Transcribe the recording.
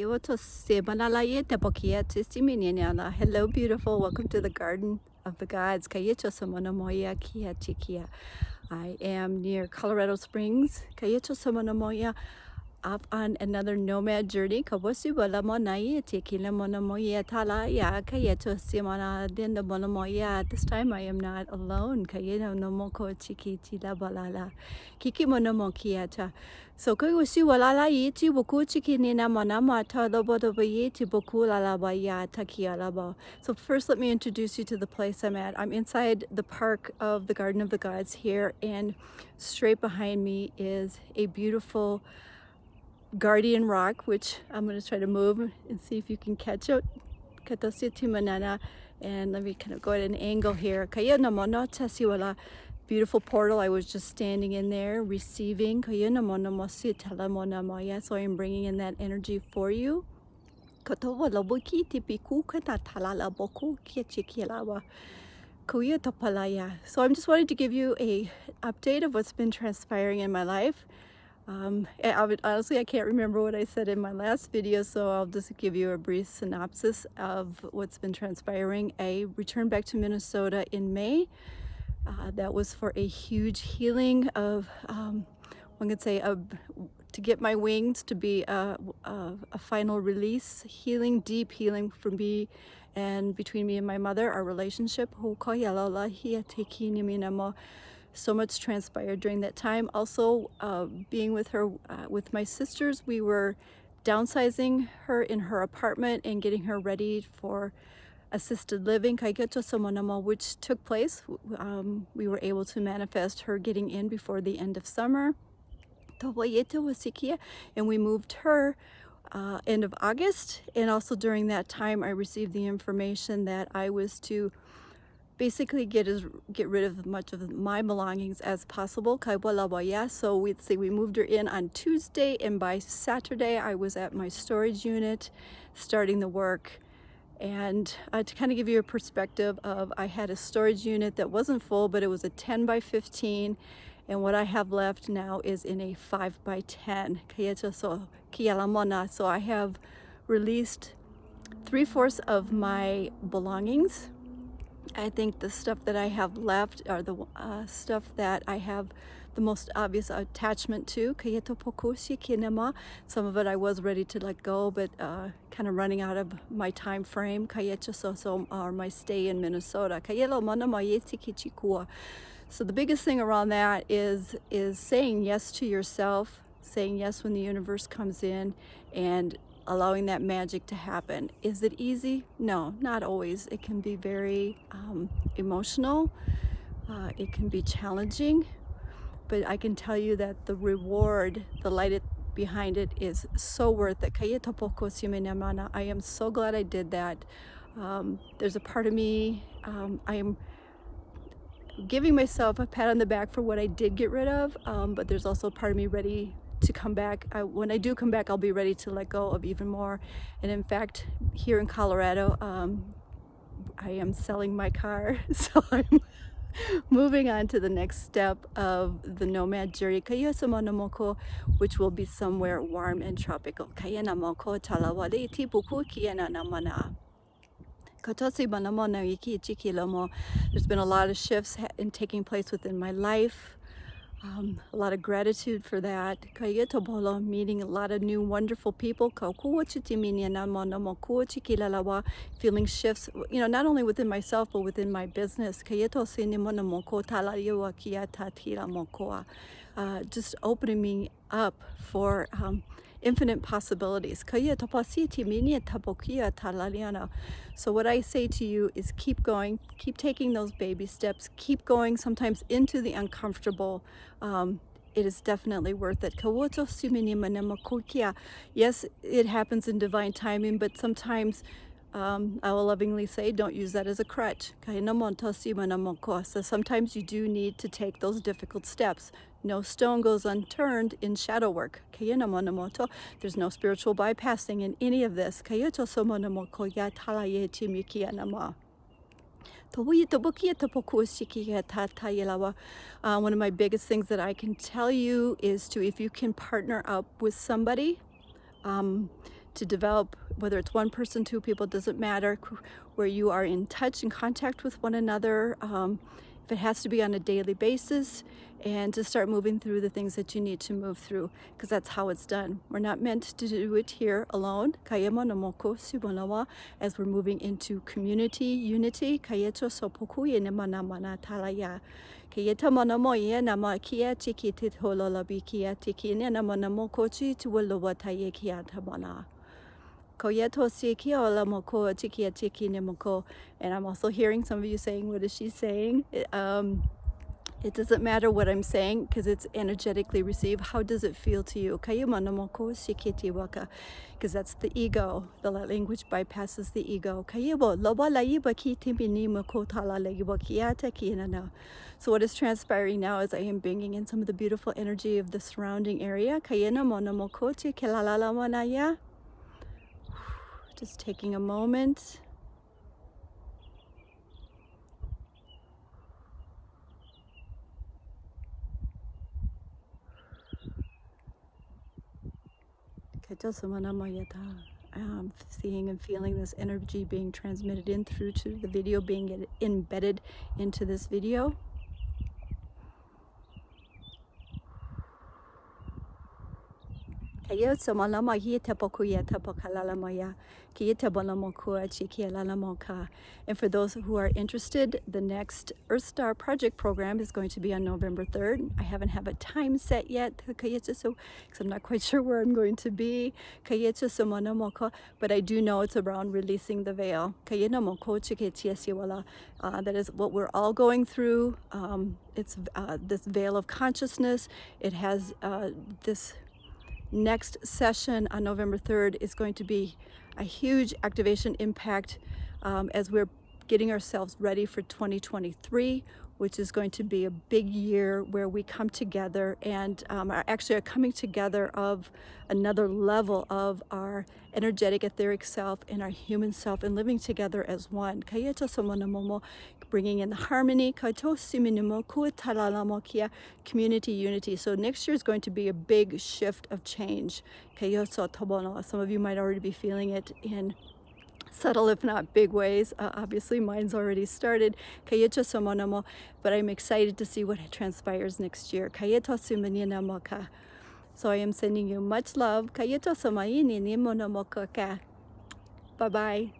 Hello, beautiful. Welcome to the Garden of the Gods. I am near Colorado Springs. Up on another nomad journey. This time I am not alone. So so first let me introduce you to the place I'm at. I'm inside the park of the Garden of the Gods here, and straight behind me is a beautiful guardian rock, which I'm going to try to move and see if you can catch it. And let me kind of go at an angle here. Beautiful portal. I was just standing in there receiving. So I am bringing in that energy for you. So I'm just wanting to give you a update of what's been transpiring in my life. Honestly, I can't remember what I said in my last video, so I'll just give you a brief synopsis of what's been transpiring. I returned back to Minnesota in May. That was for a huge healing of, one could say, to get my wings, to be a final release, healing, deep healing for me and between me and my mother, our relationship. So much transpired during that time. Also, being with her, with my sisters, we were downsizing her in her apartment and getting her ready for assisted living, which took place. We were able to manifest her getting in before the end of summer. And we moved her end of August. And also during that time, I received the information that I was to basically get rid of as much of my belongings as possible. So we'd say we moved her in on Tuesday, and by Saturday I was at my storage unit starting the work. And to kind of give you a perspective of, I had a storage unit that wasn't full, but it was a 10 by 15, and what I have left now is in a 5 by 10. So I have released 3/4 of my belongings. I think the stuff that I have left are the stuff that I have the most obvious attachment to. Some of it I was ready to let go, but kind of running out of my time frame, or my stay in Minnesota. So the biggest thing around that is saying yes to yourself, saying yes when the universe comes in, and allowing that magic to happen. Is it easy? No, not always. It can be very emotional. It can be challenging, but I can tell you that the reward, the light behind it, is so worth it. I am so glad I did that. There's a part of me, I am giving myself a pat on the back for what I did get rid of, but there's also a part of me ready to come back. When I do come back, I'll be ready to let go of even more. And in fact, here in Colorado, I am selling my car, so I'm moving on to the next step of the nomad journey, which will be somewhere warm and tropical. There's been a lot of shifts taking place within my life. A lot of gratitude for that. Meeting a lot of new wonderful people. Feeling shifts, not only within myself, but within my business. Just opening me up for infinite possibilities. So what I say to you is keep going, keep taking those baby steps, keep going sometimes into the uncomfortable. It is definitely worth it. Yes, it happens in divine timing, but sometimes I will lovingly say, don't use that as a crutch. So sometimes you do need to take those difficult steps. No stone goes unturned in shadow work. There's no spiritual bypassing in any of this. One of my biggest things that I can tell you is if you can partner up with somebody, to develop, whether it's one person, two people, doesn't matter, where you are in touch and contact with one another, if it has to be on a daily basis, and to start moving through the things that you need to move through, because that's how it's done. We're not meant to do it here alone, as we're moving into community unity. Kayeta monamo ye nama kia tiki tit holola bi kia tiki nena monamo kochi to wolowata ye kia tamana. Koyeto si kia ola moko tiki tiki nemoko. And I'm also hearing some of you saying, what is she saying? It doesn't matter what I'm saying because it's energetically received. How does it feel to you? Because that's the ego. The light language bypasses the ego. So what is transpiring now is I am bringing in some of the beautiful energy of the surrounding area. Just taking a moment. I'm seeing and feeling this energy being transmitted in through to the video, being embedded into this video. And for those who are interested, the next Earth Star Project program is going to be on November 3rd. I haven't have a time set yet, because I'm not quite sure where I'm going to be. But I do know it's around releasing the veil. That is what we're all going through. It's this veil of consciousness. It has this next session on November 3rd is going to be a huge activation impact as we're getting ourselves ready for 2023, which is going to be a big year where we come together and are actually coming together of another level of our energetic etheric self and our human self and living together as one. Bringing in the harmony, community unity. So next year is going to be a big shift of change. Some of you might already be feeling it in subtle, if not big ways. Obviously, mine's already started. But I'm excited to see what transpires next year. So I am sending you much love. Bye-bye.